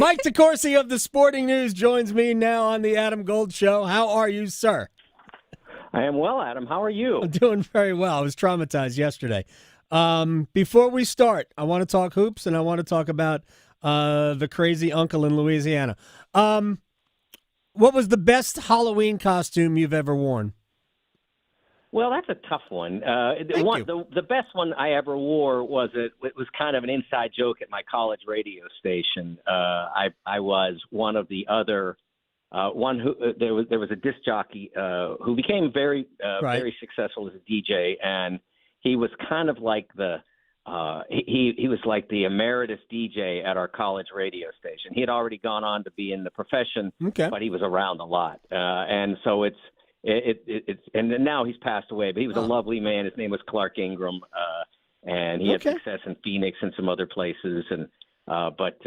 Mike DeCourcy of the Sporting News joins me now on the Adam Gold Show. How are you, sir? I am well, Adam. How are you? I'm doing very well. I was traumatized yesterday. Before we start, I want to talk hoops, and I want to talk about the crazy uncle in Louisiana. What was the best Halloween costume you've ever worn? Well, that's a tough one. Thank you. The best one I ever wore was it was kind of an inside joke at my college radio station. I was one of the other one who there was a disc jockey who became very successful as a DJ, and he was kind of like he was like the emeritus DJ at our college radio station. He had already gone on to be in the profession, but he was around a lot, and so it's and now he's passed away, but he was a lovely man. His name was Clark Ingram, and he had success in Phoenix and some other places, and but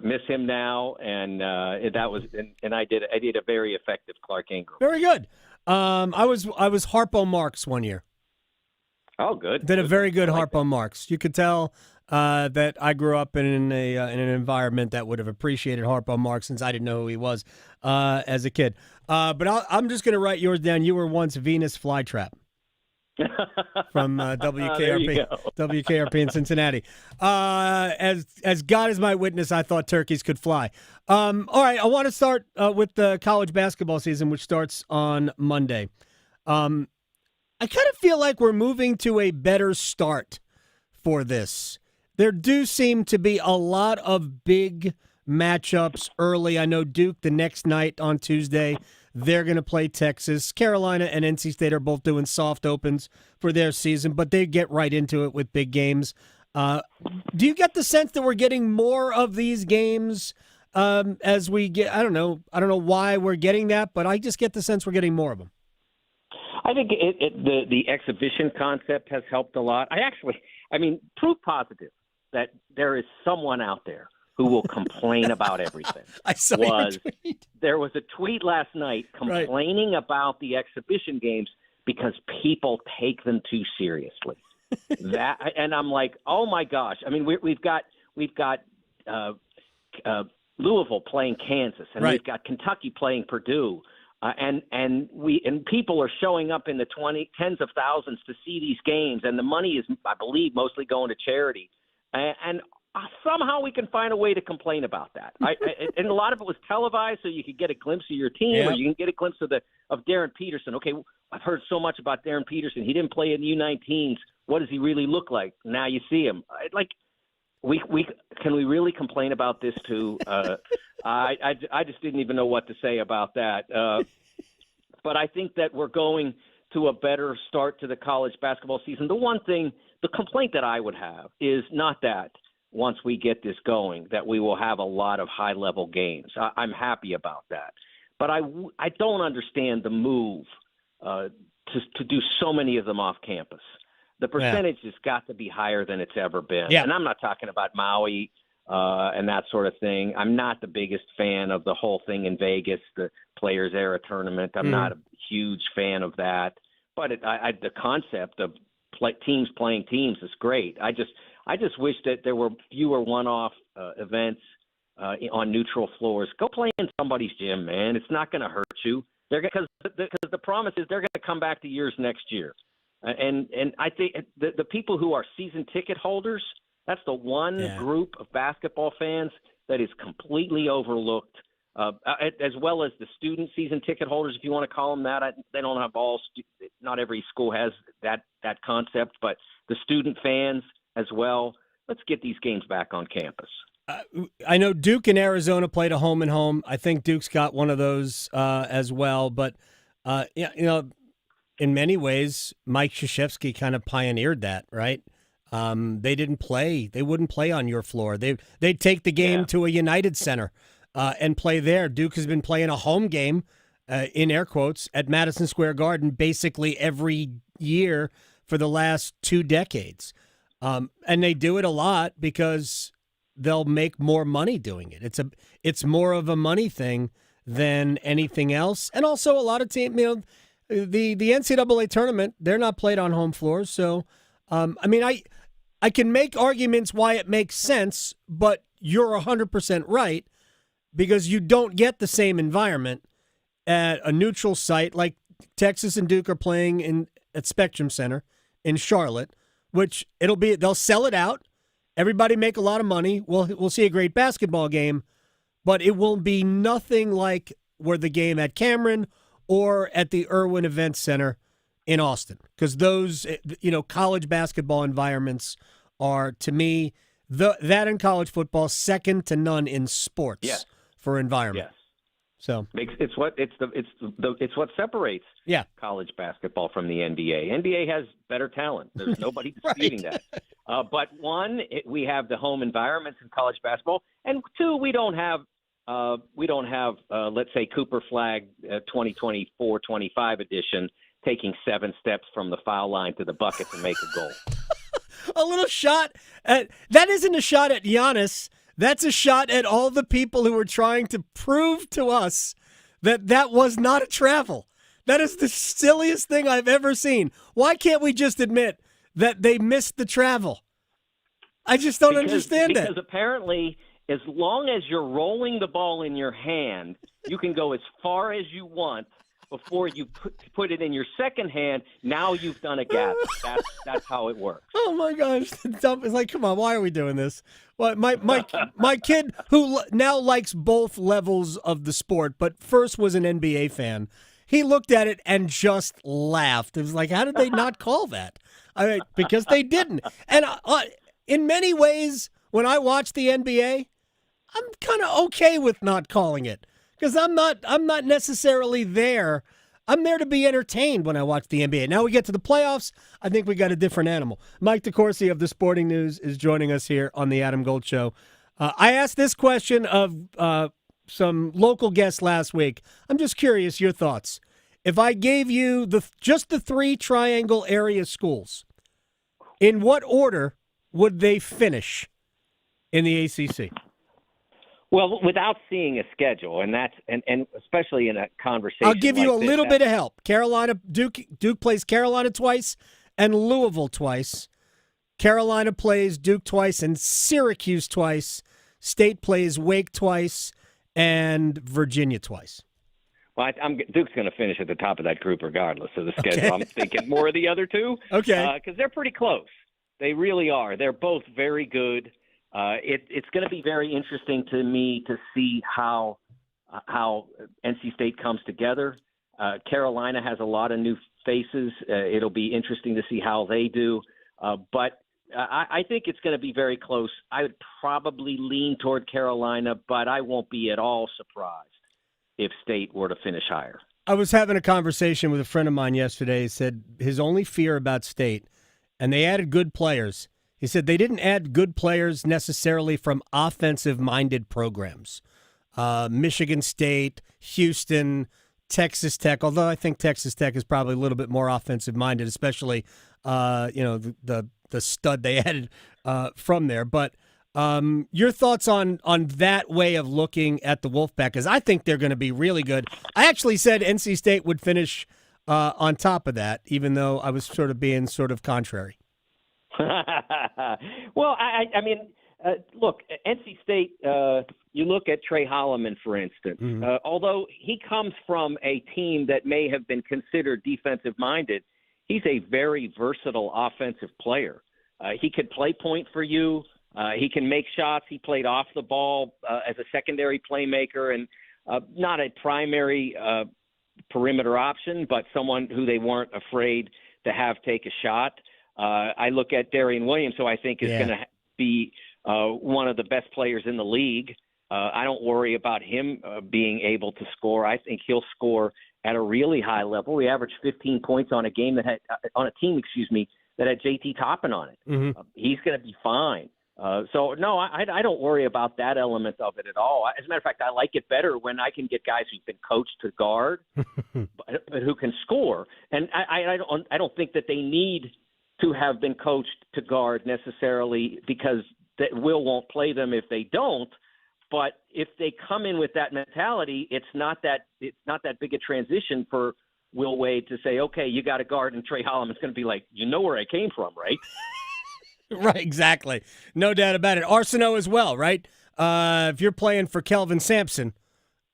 miss him now. And that was, and I did a very effective Clark Ingram. Very good. I was Harpo Marx one year. Oh, good. Did a very good Harpo Marx. You could tell that I grew up in an environment that would have appreciated Harpo Marx since I didn't know who he was as a kid. But I'm just going to write yours down. You were once Venus Flytrap from WKRP in Cincinnati. As God is my witness, I thought turkeys could fly. All right, I want to start with the college basketball season, which starts on Monday. I kind of feel like we're moving to a better start for this. There do seem to be a lot of big matchups early. I know Duke the next night on Tuesday, they're going to play Texas. Carolina and NC State are both doing soft opens for their season, but they get right into it with big games. Do you get the sense that we're getting more of these games as we get? I don't know why we're getting that, but I just get the sense we're getting more of them. I think the exhibition concept has helped a lot. Proof positive that there is someone out there who will complain about everything. I saw your tweet. There was a tweet last night complaining about the exhibition games because people take them too seriously. And I'm like, oh my gosh! I mean, we've got Louisville playing Kansas, and we've got Kentucky playing Purdue. And people are showing up in the tens of thousands to see these games, and the money is, I believe, mostly going to charity. And somehow we can find a way to complain about that. And a lot of it was televised, so you could get a glimpse of your team, or you can get a glimpse of Darren Peterson. Okay, I've heard so much about Darren Peterson. He didn't play in the U19s. What does he really look like? Now you see him. Can we really complain about this too? I just didn't even know what to say about that. But I think that we're going to a better start to the college basketball season. The complaint that I would have is not that once we get this going, that we will have a lot of high-level games. I'm happy about that. But I don't understand the move to do so many of them off campus. The percentage has got to be higher than it's ever been. Yeah. And I'm not talking about Maui and that sort of thing. I'm not the biggest fan of the whole thing in Vegas, the Players Era tournament. I'm not a huge fan of that. But the concept of teams playing teams is great. I just wish that there were fewer one-off events on neutral floors. Go play in somebody's gym, man. It's not going to hurt you. Because the promise is they're going to come back to yours next year. And I think the people who are season ticket holders, that's the one group of basketball fans that is completely overlooked, as well as the student season ticket holders, if you want to call them that. They don't have not every school has that concept, but the student fans as well. Let's get these games back on campus. I know Duke and Arizona played a home and home. I think Duke's got one of those as well, but in many ways, Mike Krzyzewski kind of pioneered that, right? They didn't play. They wouldn't play on your floor. They'd take the game to a United Center and play there. Duke has been playing a home game, in air quotes, at Madison Square Garden basically every year for the last 2 decades. And they do it a lot because they'll make more money doing it. It's more of a money thing than anything else. And also a lot of teams, the NCAA tournament, they're not played on home floors. So, I can make arguments why it makes sense, but you're 100% right, because you don't get the same environment at a neutral site like Texas and Duke are playing at Spectrum Center in Charlotte, which they'll sell it out. Everybody make a lot of money. We'll see a great basketball game, but it will be nothing like where the game at Cameron or at the Irwin Event Center in Austin, because those college basketball environments are, to me, that in college football second to none in sports for environment. Yes. So it's what separates college basketball from the NBA. NBA has better talent. There's nobody disputing that. But one, we have the home environments in college basketball, and two, we don't have let's say Cooper Flag 2024-25 edition taking 7 steps from the foul line to the bucket to make a goal. A little shot that isn't a shot at Giannis. That's a shot at all the people who were trying to prove to us that was not a travel. That is the silliest thing I've ever seen. Why can't we just admit that they missed the travel? I just don't understand that. Because apparently, as long as you're rolling the ball in your hand, you can go as far as you want before you put it in your second hand. Now you've done a gather. That's how it works. Oh my gosh, it's like, come on, why are we doing this? Well, my kid, who now likes both levels of the sport, but first was an NBA fan, he looked at it and just laughed. It was like, how did they not call that? Because they didn't. And in many ways, when I watch the NBA, I'm kind of okay with not calling it, because I'm not necessarily there. I'm there to be entertained when I watch the NBA. Now we get to the playoffs, I think we got a different animal. Mike DeCourcy of the Sporting News is joining us here on the Adam Gold Show. I asked this question of some local guests last week. I'm just curious your thoughts. If I gave you just the 3 triangle area schools, in what order would they finish in the ACC? Well, without seeing a schedule, and especially in a conversation, I'll give you like a little bit of help. Duke plays Carolina twice and Louisville twice. Carolina plays Duke twice and Syracuse twice. State plays Wake twice and Virginia twice. Well, Duke's going to finish at the top of that group regardless of the schedule. Okay. I'm thinking more of the other two. Okay. Because they're pretty close. They really are. They're both very good. It's going to be very interesting to me to see how NC State comes together. Carolina has a lot of new faces. It'll be interesting to see how they do. But I think it's going to be very close. I would probably lean toward Carolina, but I won't be at all surprised if State were to finish higher. I was having a conversation with a friend of mine yesterday. He said his only fear about State, and they added good players. He said they didn't add good players necessarily from offensive-minded programs. Michigan State, Houston, Texas Tech, although I think Texas Tech is probably a little bit more offensive-minded, especially the stud they added from there. But your thoughts on that way of looking at the Wolfpack, because I think they're going to be really good. I actually said NC State would finish on top of that, even though I was sort of being sort of contrary. Well, I mean, look, NC State, you look at Trey Holloman, for instance. Mm-hmm. Although he comes from a team that may have been considered defensive-minded, he's a very versatile offensive player. He could play point for you. He can make shots. He played off the ball as a secondary playmaker and not a primary perimeter option, but someone who they weren't afraid to have take a shot. I look at Darian Williams, who I think is going to be one of the best players in the league. I don't worry about him being able to score. I think he'll score at a really high level. He averaged 15 points on a team that had JT Toppin on it. Mm-hmm. He's going to be fine. So no, I don't worry about that element of it at all. As a matter of fact, I like it better when I can get guys who've been coached to guard, but who can score. And I don't think that they need to have been coached to guard necessarily, because that Will won't play them if they don't. But if they come in with that mentality, it's not that big a transition for Will Wade to say, okay, you got to guard, and Trey Holloman's going to be like, you know where I came from, right? Right, exactly. No doubt about it. Arsenault as well, right? if you're playing for Kelvin Sampson,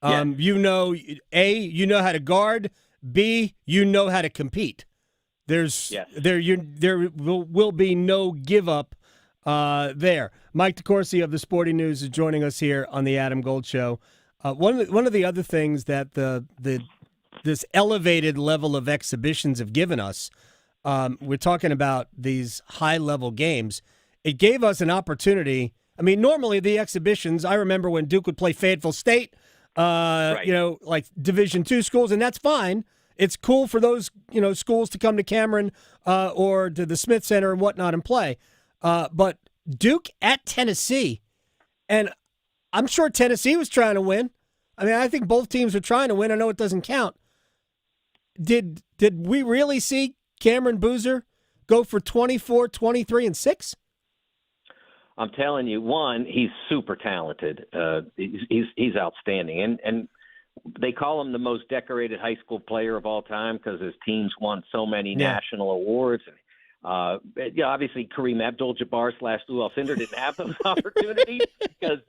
Yes. you know, A, you know how to guard. B, you know how to compete. There will be no give up there. Mike DeCourcy of the Sporting News is joining us here on the Adam Gold Show. One of the other things that this elevated level of exhibitions have given us, we're talking about these high level games. It gave us an opportunity. I mean, normally the exhibitions. I remember when Duke would play Fayetteville State, Right. like Division II schools, and that's fine. It's cool for those, schools to come to Cameron or to the Smith Center and whatnot and play. But Duke at Tennessee, and I'm sure Tennessee was trying to win. I mean, I think both teams were trying to win. I know it doesn't count. Did we really see Cameron Boozer go for 24, 23, and 6? I'm telling you, one, he's super talented. He's outstanding, and they call him the most decorated high school player of all time because his teams won so many national awards. Obviously Kareem Abdul-Jabbar / Lou Alcindor didn't have those opportunities because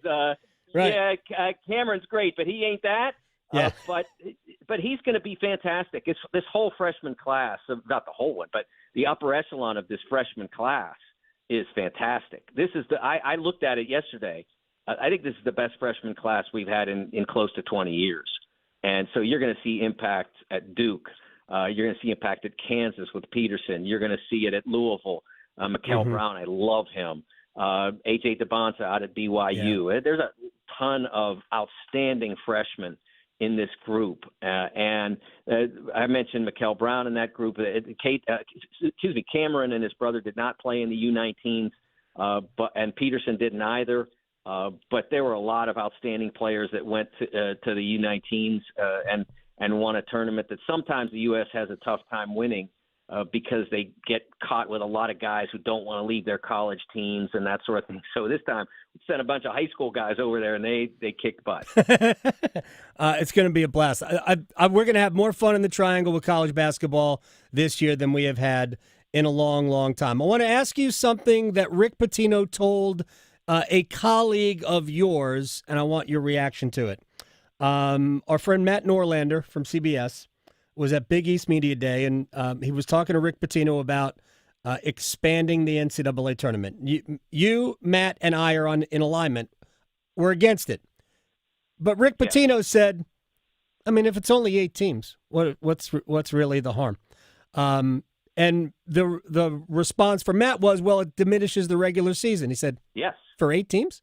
Cameron's great, but he ain't that. Yeah. But he's going to be fantastic. It's this whole freshman class, not the whole one, but the upper echelon of this freshman class is fantastic. This is I looked at it yesterday. I think this is the best freshman class we've had in close to 20 years. And so you're going to see impact at Duke. You're going to see impact at Kansas with Peterson. You're going to see it at Louisville. Mikel Brown, I love him. A.J. DeBonsa out at BYU. Yeah. There's a ton of outstanding freshmen in this group. And I mentioned Mikel Brown in that group. Cameron and his brother did not play in the U19s, and Peterson didn't either. But there were a lot of outstanding players that went to the U19s and won a tournament that sometimes the U.S. has a tough time winning because they get caught with a lot of guys who don't want to leave their college teams and that sort of thing. So this time we sent a bunch of high school guys over there and they kicked butt. It's going to be a blast. We're going to have more fun in the Triangle with college basketball this year than we have had in a long, long time. I want to ask you something that Rick Pitino told a colleague of yours, and I want your reaction to it. Our friend Matt Norlander from CBS was at Big East Media Day, and he was talking to Rick Pitino about expanding the NCAA tournament. You, Matt, and I are in alignment. We're against it. But Rick Pitino said, I mean, if it's only 8 teams, what's really the harm? And the response from Matt was, well, it diminishes the regular season. He said, yes. For 8 teams?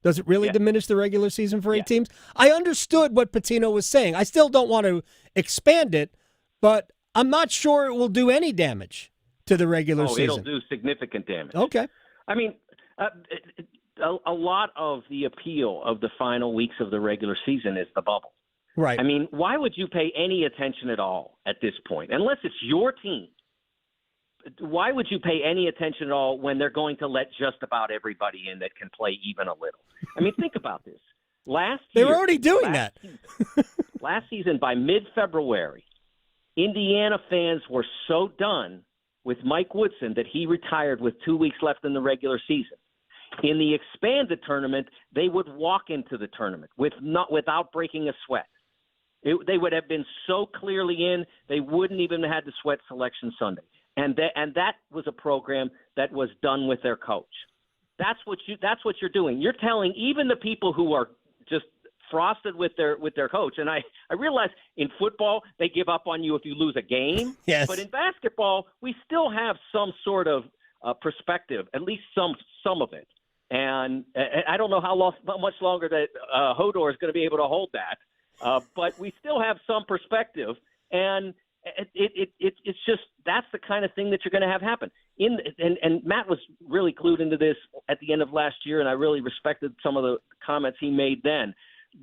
Does it really diminish the regular season for 8 teams? I understood what Pitino was saying. I still don't want to expand it, but I'm not sure it will do any damage to the regular season. It'll do significant damage. Okay. I mean, a lot of the appeal of the final weeks of the regular season is the bubble. Right. I mean, why would you pay any attention at all at this point? Unless it's your team. Why would you pay any attention at all when they're going to let just about everybody in that can play even a little? I mean, think about this. They were already doing that. Last season, by mid-February, Indiana fans were so done with Mike Woodson that he retired with 2 weeks left in the regular season. In the expanded tournament, they would walk into the tournament without breaking a sweat. They would have been so clearly in, they wouldn't even have had to sweat Selection Sunday. And that was a program that was done with their coach. That's what you're doing. You're telling even the people who are just frosted with their coach. And I realize in football they give up on you if you lose a game. Yes. But in basketball we still have some sort of perspective, at least some of it. And I don't know how much longer that Hodor is going to be able to hold that. But we still have some perspective, and it's just that's the kind of thing that you're going to have happen. And Matt was really clued into this at the end of last year, and I really respected some of the comments he made then.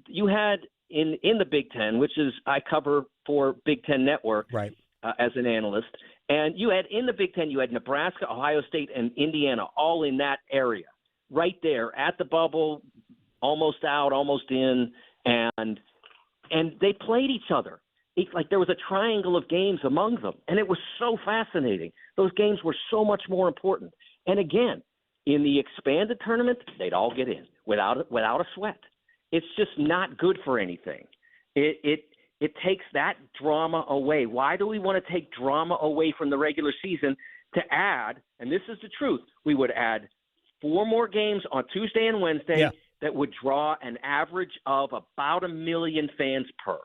You had in the Big Ten, which is I cover for Big Ten Network, right, as an analyst, and you had in the Big Ten you had Nebraska, Ohio State, and Indiana all in that area, right there at the bubble, almost out, almost in, and they played each other. Like there was a triangle of games among them, and it was so fascinating. Those games were so much more important. And again, in the expanded tournament, they'd all get in. without a sweat. It's just not good for anything. It takes that drama away. Why do we want to take drama away from the regular season to add, and this is the truth, we would add 4 more games on Tuesday and Wednesday that would draw an average of about 1 million fans per.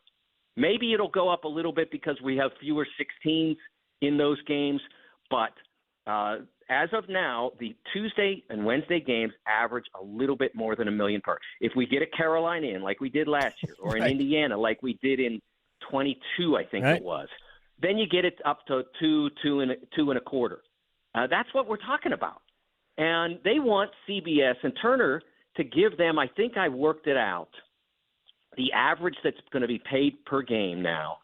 Maybe it'll go up a little bit because we have fewer 16s in those games, but as of now, the Tuesday and Wednesday games average a little bit more than 1 million per. If we get a Carolina in like we did last year, or in Indiana like we did in 22, I think it was, then you get it up to two and a quarter. That's what we're talking about. And they want CBS and Turner to give them, I think I worked it out, the average that's going to be paid per game now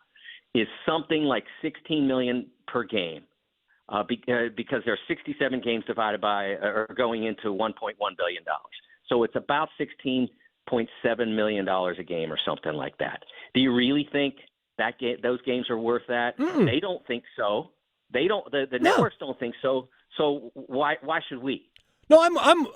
is something like $16 million per game. Because there are 67 games divided by or going into $1.1 billion. So it's about $16.7 million a game or something like that. Do you really think that those games are worth that? They don't think so. They don't. The networks don't think so. So why should we? No, I'm.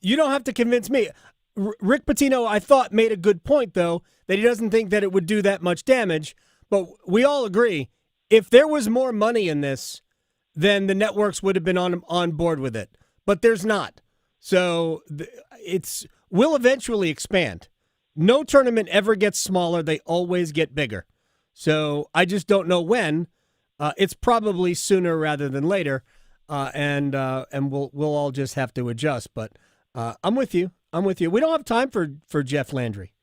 You don't have to convince me. Rick Pitino, I thought, made a good point though, that he doesn't think that it would do that much damage. But we all agree, if there was more money in this, then the networks would have been on board with it. But there's not. So will eventually expand. No tournament ever gets smaller. They always get bigger. So I just don't know when. It's probably sooner rather than later. And we'll all just have to adjust. But I'm with you. We don't have time for Jeff Landry.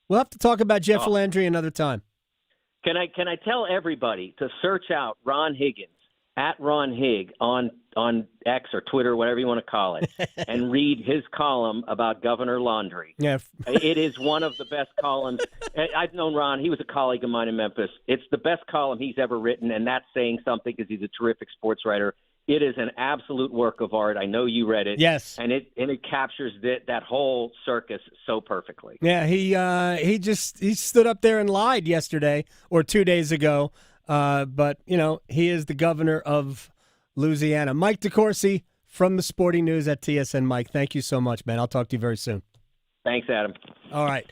We'll have to talk about Jeff Landry another time. Can I tell everybody to search out Ron Higgins at Ron Higg on X or Twitter, whatever you want to call it, and read his column about Governor Laundry. Yeah. It is one of the best columns. I've known Ron. He was a colleague of mine in Memphis. It's the best column he's ever written, and that's saying something because he's a terrific sports writer. It is an absolute work of art. I know you read it. Yes. And it captures that whole circus so perfectly. Yeah, he stood up there and lied yesterday or 2 days ago. But, he is the governor of Louisiana. Mike DeCourcy from the Sporting News at TSN. Mike, thank you so much, man. I'll talk to you very soon. Thanks, Adam. All right.